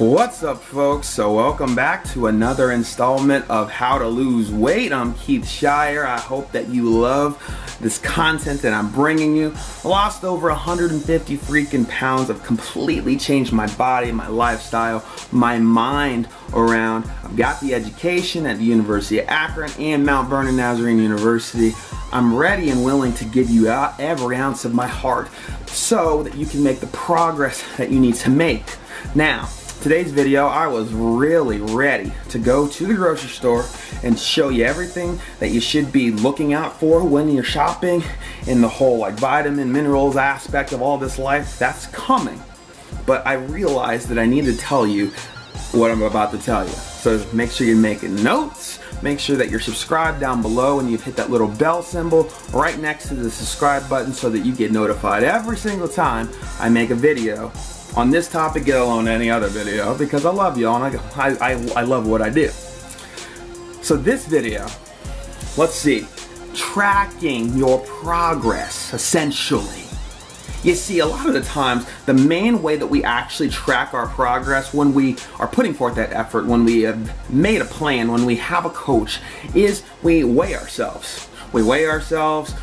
What's up, folks? So welcome back to another installment of How to Lose Weight. I'm Keith Shire. I hope that you love this content that I'm bringing you. I lost over 150 freaking pounds. I've completely changed my body, my lifestyle, my mind around. I've got the education at the University of Akron and Mount Vernon Nazarene University. I'm ready and willing to give you every ounce of my heart so that you can make the progress that you need to make. Now, today's video, I was really ready to go to the grocery store and show you everything that you should be looking out for when you're shopping in the whole like vitamin, minerals aspect of all this life. That's coming. But I realized that I need to tell you what I'm about to tell you. So make sure you're making notes. Make sure that you're subscribed down below and you've hit that little bell symbol right next to the subscribe button so that you get notified every single time I make a video on this topic, get alone any other video, because I love y'all and I love what I do. So this video, let's see, tracking your progress, essentially. You see, a lot of the times, the main way that we actually track our progress when we are putting forth that effort, when we have made a plan, when we have a coach, is we weigh ourselves. We weigh ourselves,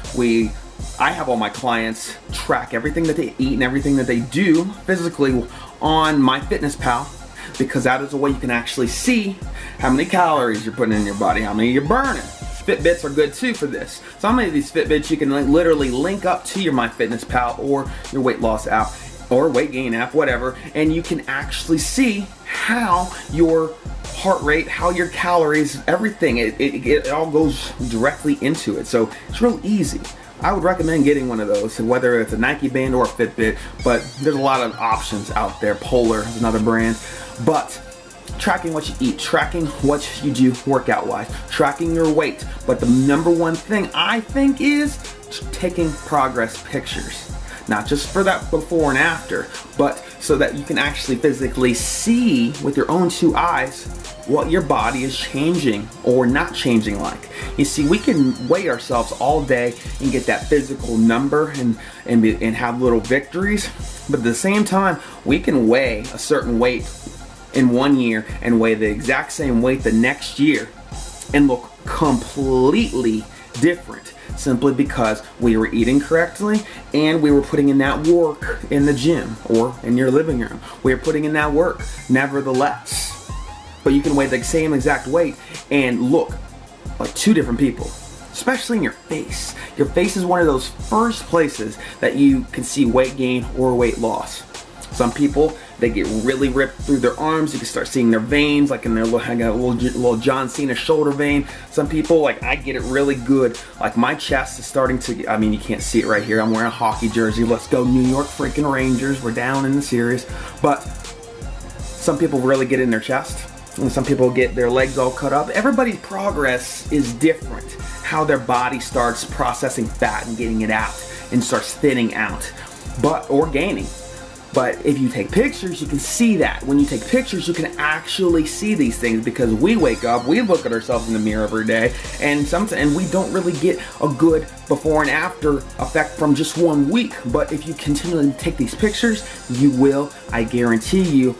I have all my clients track everything that they eat and everything that they do physically on MyFitnessPal, because that is a way you can actually see how many calories you're putting in your body, how many you're burning. Fitbits are good too for this. Some of these Fitbits you can literally link up to your MyFitnessPal or your weight loss app or weight gain app, whatever, and you can actually see how your heart rate, how your calories, everything, it all goes directly into it. So it's real easy. I would recommend getting one of those, whether it's a Nike band or a Fitbit, but there's a lot of options out there. Polar is another brand. But tracking what you eat, tracking what you do workout-wise, tracking your weight. But the number one thing I think is taking progress pictures. Not just for that before and after, but so that you can actually physically see with your own two eyes what your body is changing or not changing like. You see, we can weigh ourselves all day and get that physical number and have little victories, but at the same time, we can weigh a certain weight in 1 year and weigh the exact same weight the next year and look completely different, simply because we were eating correctly and we were putting in that work in the gym or in your living room. We were putting in that work, nevertheless. But you can weigh the same exact weight and look like two different people, especially in your face. Your face is one of those first places that you can see weight gain or weight loss. Some people, they get really ripped through their arms. You can start seeing their veins, like in their little John Cena shoulder vein. Some people, like I get it really good. Like my chest is starting to, I mean, you can't see it right here. I'm wearing a hockey jersey. Let's go New York freaking Rangers. We're down in the series. But some people really get in their chest. And some people get their legs all cut up. Everybody's progress is different. How their body starts processing fat and getting it out and starts thinning out, or gaining. But if you take pictures, you can see that. When you take pictures, you can actually see these things, because we wake up, we look at ourselves in the mirror every day, and we don't really get a good before and after effect from just 1 week. But if you continually take these pictures, you will, I guarantee you,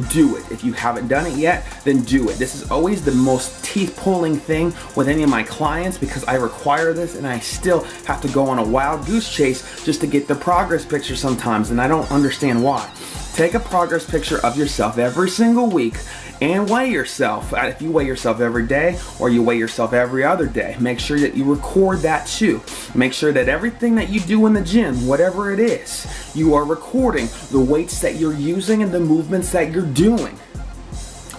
do it. If you haven't done it yet, then do it. This is always the most teeth-pulling thing with any of my clients, because I require this and I still have to go on a wild goose chase just to get the progress picture sometimes, and I don't understand why. Take a progress picture of yourself every single week and weigh yourself. If you weigh yourself every day or you weigh yourself every other day, make sure that you record that too. Make sure that everything that you do in the gym, whatever it is, you are recording the weights that you're using and the movements that you're doing.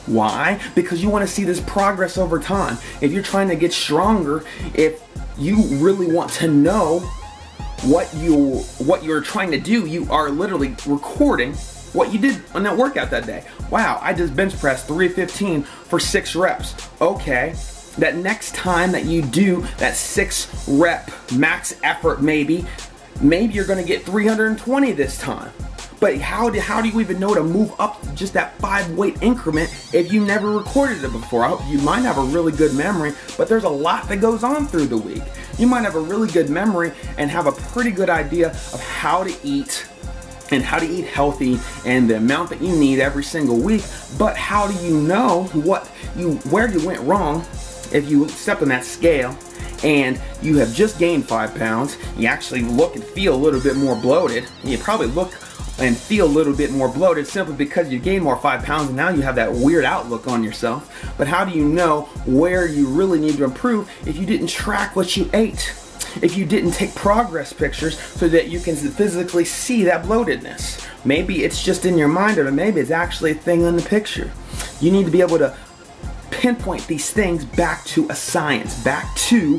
Why? Because you want to see this progress over time. If you're trying to get stronger, if you really want to know what you're trying to do, you are literally recording what you did on that workout that day. Wow, I just bench pressed 315 for 6 reps. Okay, that next time that you do that 6 rep max effort, maybe you're gonna get 320 this time. But how do you even know to move up just that 5 weight increment if you never recorded it before? You might have a really good memory, but there's a lot that goes on through the week. You might have a really good memory and have a pretty good idea of how to eat and how to eat healthy and the amount that you need every single week. But how do you know where you went wrong if you stepped on that scale and you have just gained 5 pounds? You actually look and feel a little bit more bloated. You probably look and feel a little bit more bloated simply because you gained more 5 pounds and now you have that weird outlook on yourself. But how do you know where you really need to improve if you didn't track what you ate? If you didn't take progress pictures so that you can physically see that bloatedness? Maybe it's just in your mind, or maybe it's actually a thing in the picture. You need to be able to pinpoint these things back to a science, back to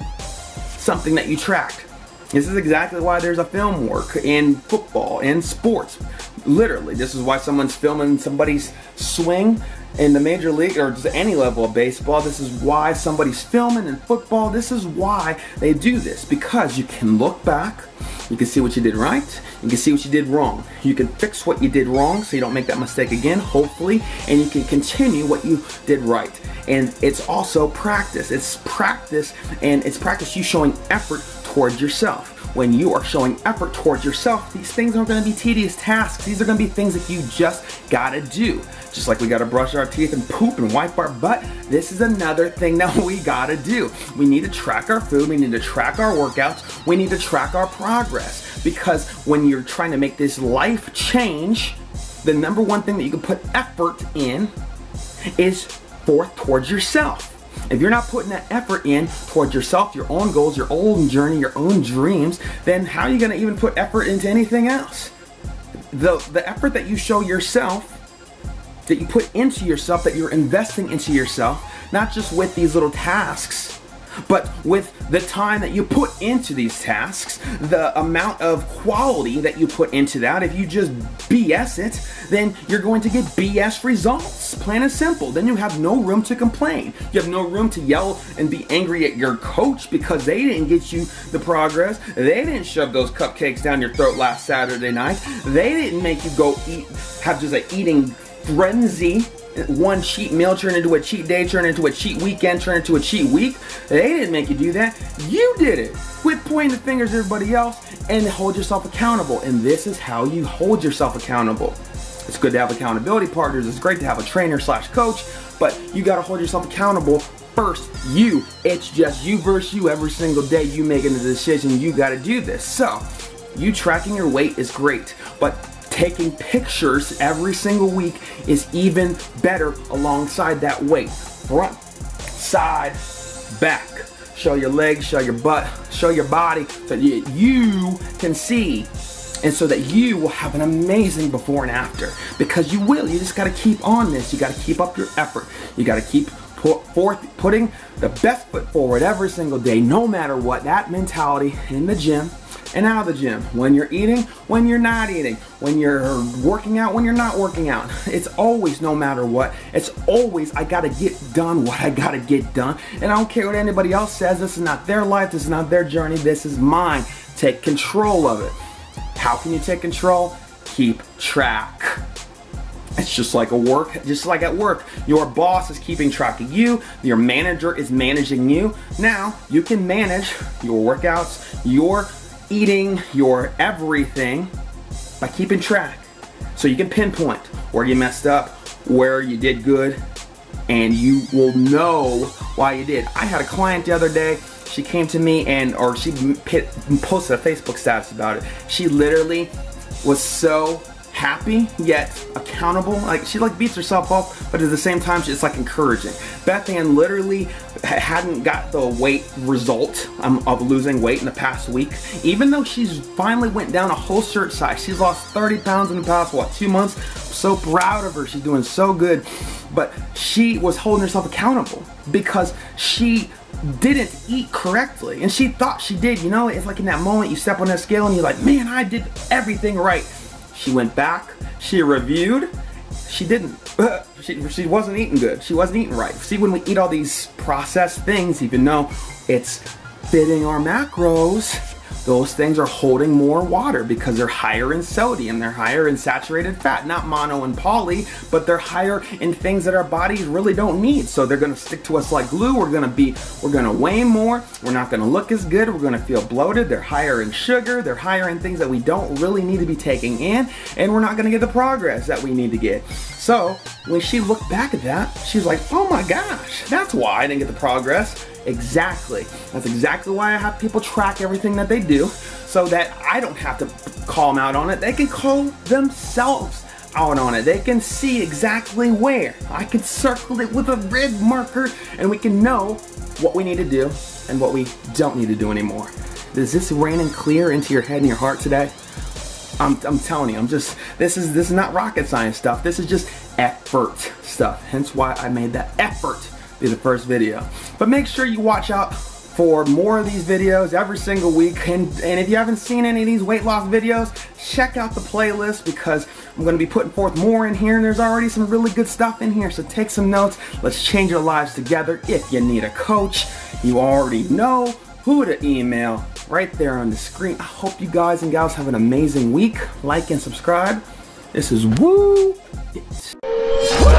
something that you tracked. This is exactly why there's a film work in football, in sports. Literally, this is why someone's filming somebody's swing in the major league or just any level of baseball. This is why somebody's filming in football. This is why they do this, because you can look back, you can see what you did right, you can see what you did wrong. You can fix what you did wrong so you don't make that mistake again, hopefully, and you can continue what you did right. And it's also practice. It's practice, and it's practice you showing effort towards yourself. When you are showing effort towards yourself, these things aren't going to be tedious tasks. These are going to be things that you just gotta do. Just like we gotta brush our teeth and poop and wipe our butt, this is another thing that we gotta do. We need to track our food, we need to track our workouts, we need to track our progress. Because when you're trying to make this life change, the number one thing that you can put effort in is towards yourself. If you're not putting that effort in towards yourself, your own goals, your own journey, your own dreams, then how are you going to even put effort into anything else? The effort that you show yourself, that you put into yourself, that you're investing into yourself, not just with these little tasks, but with the time that you put into these tasks, the amount of quality that you put into that. If you just BS it, then you're going to get BS results, plain and simple. Then you have no room to complain. You have no room to yell and be angry at your coach because they didn't get you the progress. They didn't shove those cupcakes down your throat last Saturday night. They didn't make you go eat, have just an eating frenzy. One cheat meal turn into a cheat day, turn into a cheat weekend, turn into a cheat week. They didn't make you do that. You did it. Quit pointing the fingers at everybody else and hold yourself accountable. And this is how you hold yourself accountable. It's good to have accountability partners. It's great to have a trainer / coach, but you got to hold yourself accountable first. You. It's just you versus you every single day. You making the decision. You got to do this. So, you tracking your weight is great, but taking pictures every single week is even better alongside that weight. Front, side, back. Show your legs, show your butt, show your body so that you can see, and so that you will have an amazing before and after. Because you will. You just got to keep on this. You got to keep up your effort. You got to keep putting the best foot forward every single day, no matter what. That mentality in the gym and out of the gym, when you're eating, when you're not eating, when you're working out, when you're not working out. It's always, no matter what, it's always, I gotta get done what I gotta get done. And I don't care what anybody else says. This is not their life, this is not their journey, this is mine. Take control of it. How can you take control? Keep track. It's just like at work. Your boss is keeping track of you. Your manager is managing you. Now, you can manage your workouts, your eating, your everything by keeping track. So you can pinpoint where you messed up, where you did good, and you will know why you did. I had a client the other day. She came to me she posted a Facebook status about it. She literally was so happy yet accountable. Like, she beats herself up, but at the same time it's like encouraging. Beth Ann literally hadn't got the weight result of losing weight in the past week, even though she's finally went down a whole shirt size. She's lost 30 pounds in the past 2 months. I'm so proud of her. She's doing so good. But she was holding herself accountable because she didn't eat correctly, and she thought she did. You know, it's like in that moment you step on that scale and you're like, man, I did everything right. She went back, she reviewed, she didn't. She wasn't eating good. She wasn't eating right. See, when we eat all these processed things, even though it's fitting our macros, those things are holding more water because they're higher in sodium, they're higher in saturated fat, not mono and poly, but they're higher in things that our bodies really don't need. So they're gonna stick to us like glue. We're gonna weigh more, we're not gonna look as good, we're gonna feel bloated. They're higher in sugar, they're higher in things that we don't really need to be taking in, and we're not gonna get the progress that we need to get. So when she looked back at that, she's like, oh my gosh, that's why I didn't get the progress. Exactly. That's exactly why I have people track everything that they do, so that I don't have to call them out on it. They can call themselves out on it. They can see exactly where. I can circle it with a red marker, and we can know what we need to do and what we don't need to do anymore. Does this rain and clear into your head and your heart today? I'm telling you, this is not rocket science stuff. This is just effort stuff. Hence why I made that effort be the first video. But make sure you watch out for more of these videos every single week. And if you haven't seen any of these weight loss videos, check out the playlist, because I'm going to be putting forth more in here, and there's already some really good stuff in here. So take some notes. Let's change our lives together. If you need a coach, you already know who to email right there on the screen. I hope you guys and gals have an amazing week. Like and subscribe. This is Woo It.